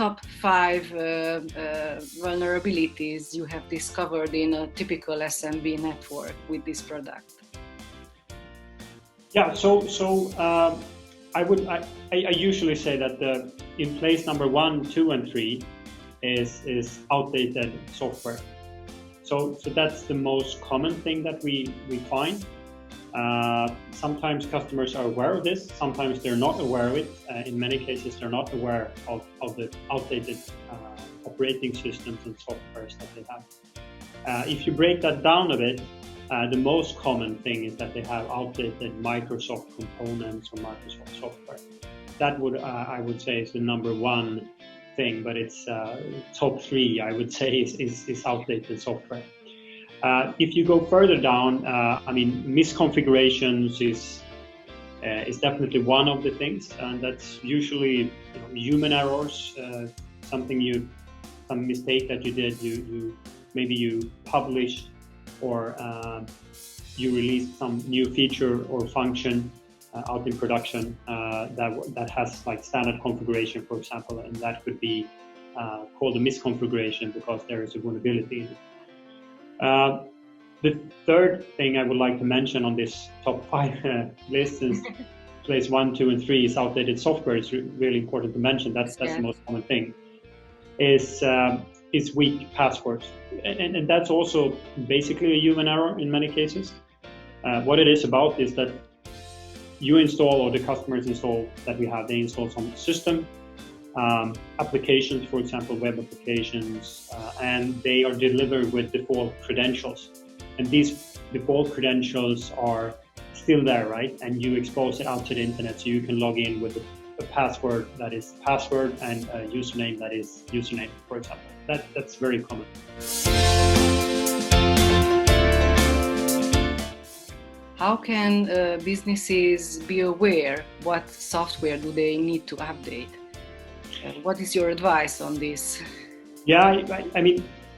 top 5 vulnerabilities you have discovered in a typical SMB network with this product? Yeah, I usually say that in place number 1, 2, and 3 is outdated software. So that's the most common thing that we find. Sometimes customers are aware of this, sometimes they're not aware of it. In many cases, they're not aware of the outdated operating systems and softwares that they have. If you break that down a bit, the most common thing is that they have outdated Microsoft components or Microsoft software. That I would say is the number 1 thing, but it's top 3, I would say, is outdated software. If you go further down, misconfigurations is definitely one of the things, and that's usually human errors, some mistake that you did, maybe you published or you released some new feature or function out in production that has like standard configuration, for example, and that could be called a misconfiguration because there is a vulnerability in it. The third thing I would like to mention on this top 5 list is place 1, 2, and 3 is outdated software. It's really important to mention. That's the most common thing. Is weak passwords, and that's also basically a human error in many cases. What it is about is that you install, or the customers install that we have, they install some system, applications, for example, web applications, and they are delivered with default credentials. And these default credentials are still there, right? And you expose it out to the internet, so you can log in with a password that is password and a username that is username, for example. That's very common. How can businesses be aware what software do they need to update? What is your advice on this? Yeah,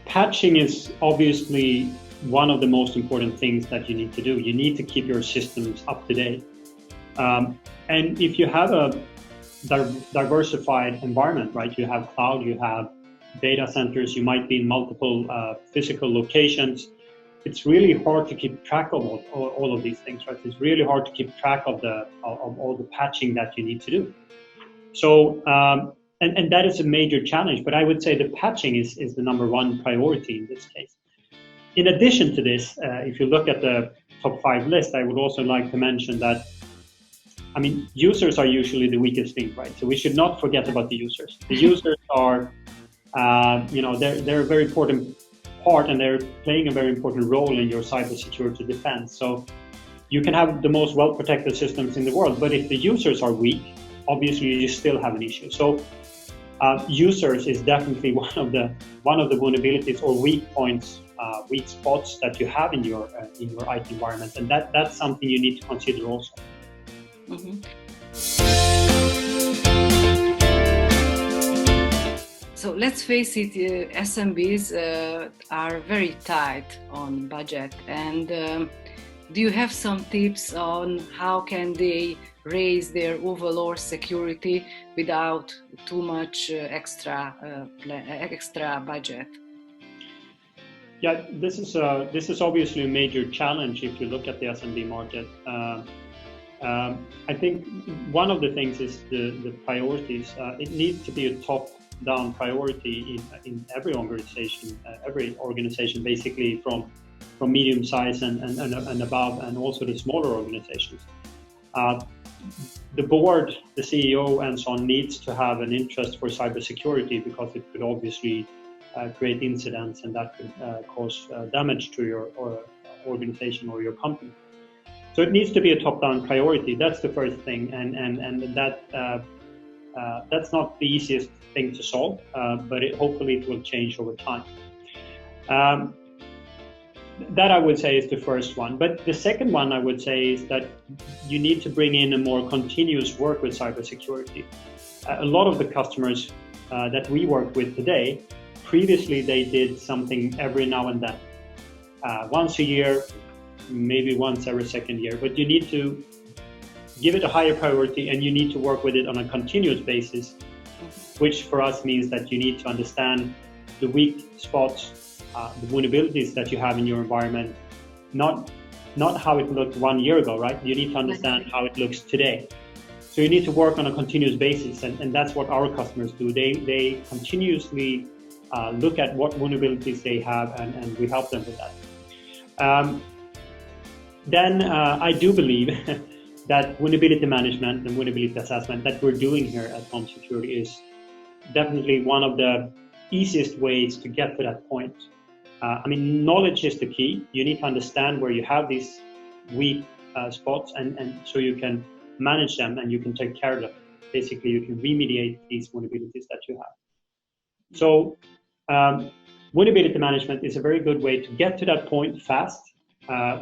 patching is obviously one of the most important things that you need to do. You need to keep your systems up to date. And if you have a diversified environment, right? You have cloud, you have data centers, you might be in multiple physical locations. It's really hard to keep track of all of these things, right? It's really hard to keep track of all the patching that you need to do. So, and that is a major challenge, but I would say the patching is the number 1 priority in this case. In addition to this, if you look at the top 5 list, I would also like to mention that, users are usually the weakest link, right? So we should not forget about the users. The users are, they're a very important part, and they're playing a very important role in your cybersecurity defense. So you can have the most well-protected systems in the world, but if the users are weak, obviously you still have an issue. So users is definitely one of the vulnerabilities or weak points, weak spots that you have in your IT environment, and that's something you need to consider also. Mm-hmm. So let's face it, SMBs are very tight on budget, and do you have some tips on how can they raise their overall security without too much extra budget? Yeah, this is obviously a major challenge if you look at the SMB market. I think one of the things is the priorities. It needs to be a top-down priority in every organization, basically from medium size and above, and also the smaller organizations. The board, the CEO, and so on needs to have an interest for cybersecurity, because it could obviously create incidents, and that could cause damage to your organization or your company. So it needs to be a top-down priority. That's the first thing, and that's not the easiest thing to solve, but hopefully it will change over time. That I would say is the first one. But the second one I would say is that you need to bring in a more continuous work with cybersecurity. A lot of the customers that we work with today, previously they did something every now and then, once a year, maybe once every second year, but you need to give it a higher priority, and you need to work with it on a continuous basis which for us means that you need to understand the weak spots, the vulnerabilities that you have in your environment, not how it looked 1 year ago, right? You need to understand how it looks today. So you need to work on a continuous basis, and that's what our customers do. They continuously look at what vulnerabilities they have, and we help them with that. Then I do believe that vulnerability management and vulnerability assessment that we're doing here at Holm Security is definitely one of the easiest ways to get to that point. Knowledge is the key. You need to understand where you have these weak spots, and so you can manage them and you can take care of them. Basically, you can remediate these vulnerabilities that you have. So vulnerability management is a very good way to get to that point fast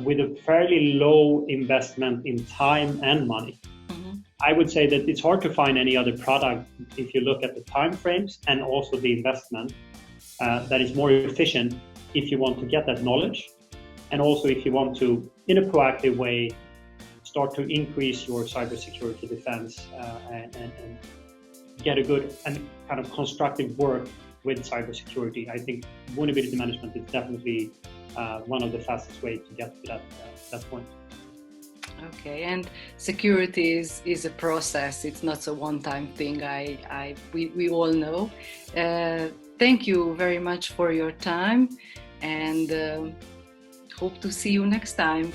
with a fairly low investment in time and money. Mm-hmm. I would say that it's hard to find any other product if you look at the time frames and also the investment that is more efficient if you want to get that knowledge, and also if you want to, in a proactive way, start to increase your cybersecurity defense and get a good and kind of constructive work with cybersecurity. I think vulnerability management is definitely one of the fastest ways to get to that point. Okay, and security is a process. It's not a one-time thing. We all know. Thank you very much for your time, and hope to see you next time.